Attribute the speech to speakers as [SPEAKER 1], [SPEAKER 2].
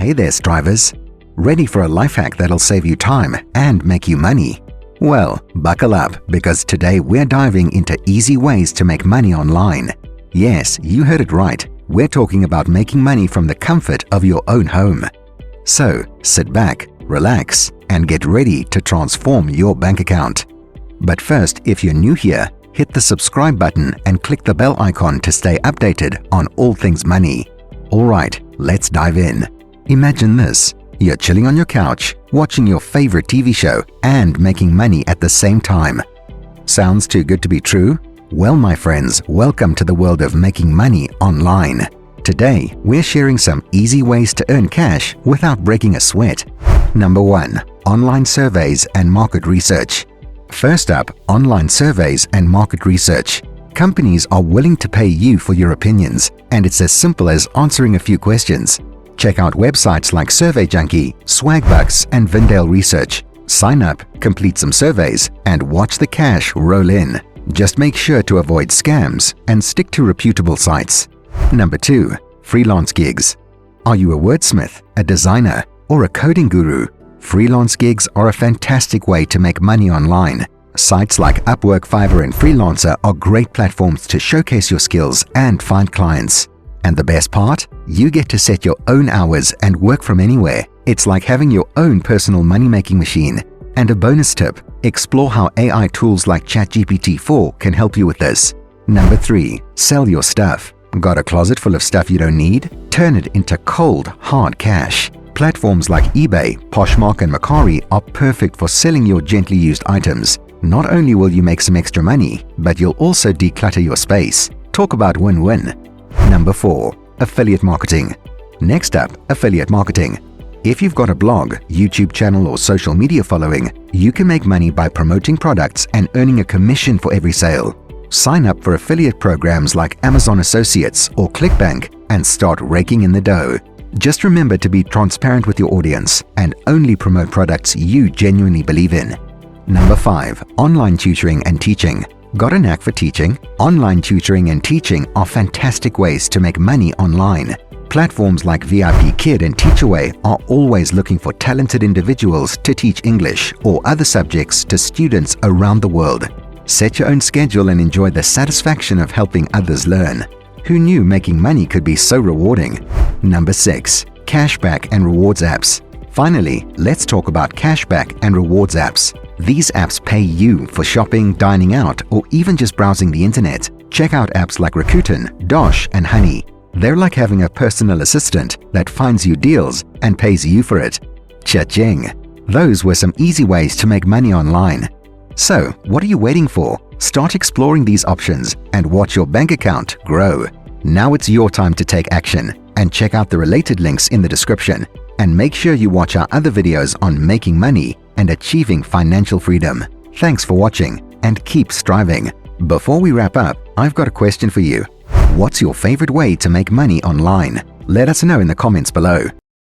[SPEAKER 1] Hey there, Striverz. Ready for a life hack that'll save you time and make you money? Well, buckle up because today we're diving into easy ways to make money online. Yes, you heard it right. We're talking about making money from the comfort of your own home. So, sit back, relax, and get ready to transform your bank account. But first, if you're new here, hit the subscribe button and click the bell icon to stay updated on all things money. Alright, let's dive in. Imagine this. You're chilling on your couch, watching your favorite TV show, and making money at the same time. Sounds too good to be true? Well, my friends, welcome to the world of making money online. Today, we're sharing some easy ways to earn cash without breaking a sweat. Number 1. Online surveys and market research. First up, online surveys and market research. Companies are willing to pay you for your opinions, and it's as simple as answering a few questions. Check out websites like SurveyJunkie, Swagbucks, and Vindale Research. Sign up, complete some surveys, and watch the cash roll in. Just make sure to avoid scams and stick to reputable sites. Number 2. Freelance gigs. Are you a wordsmith, a designer, or a coding guru? Freelance gigs are a fantastic way to make money online. Sites like Upwork, Fiverr, and Freelancer are great platforms to showcase your skills and find clients. And the best part? You get to set your own hours and work from anywhere. It's like having your own personal money-making machine. And a bonus tip, explore how AI tools like ChatGPT-4 can help you with this. Number 3. Sell your stuff. Got a closet full of stuff you don't need? Turn it into cold, hard cash. Platforms like eBay, Poshmark, and Mercari are perfect for selling your gently used items. Not only will you make some extra money, but you'll also declutter your space. Talk about win-win. Number 4. Affiliate marketing. Next up, affiliate marketing. If you've got a blog, YouTube channel, or social media following, you can make money by promoting products and earning a commission for every sale. Sign up for affiliate programs like Amazon Associates or ClickBank and start raking in the dough. Just remember to be transparent with your audience and only promote products you genuinely believe in. Number 5. Online tutoring and teaching. Got a knack for teaching? Online tutoring and teaching are fantastic ways to make money online. Platforms like VIP Kid and Teachaway are always looking for talented individuals to teach English or other subjects to students around the world. Set your own schedule and enjoy the satisfaction of helping others learn. Who knew making money could be so rewarding? Number 6. Cashback and rewards apps. Finally, let's talk about cashback and rewards apps. These apps pay you for shopping, dining out, or even just browsing the internet. Check out apps like Rakuten, Dosh, and Honey. They're like having a personal assistant that finds you deals and pays you for it. Cha-ching! Those were some easy ways to make money online. So, what are you waiting for? Start exploring these options and watch your bank account grow. Now it's your time to take action, and check out the related links in the description. And make sure you watch our other videos on making money and achieving financial freedom. Thanks for watching and keep striving. Before we wrap up, I've got a question for you. What's your favorite way to make money online? Let us know in the comments below.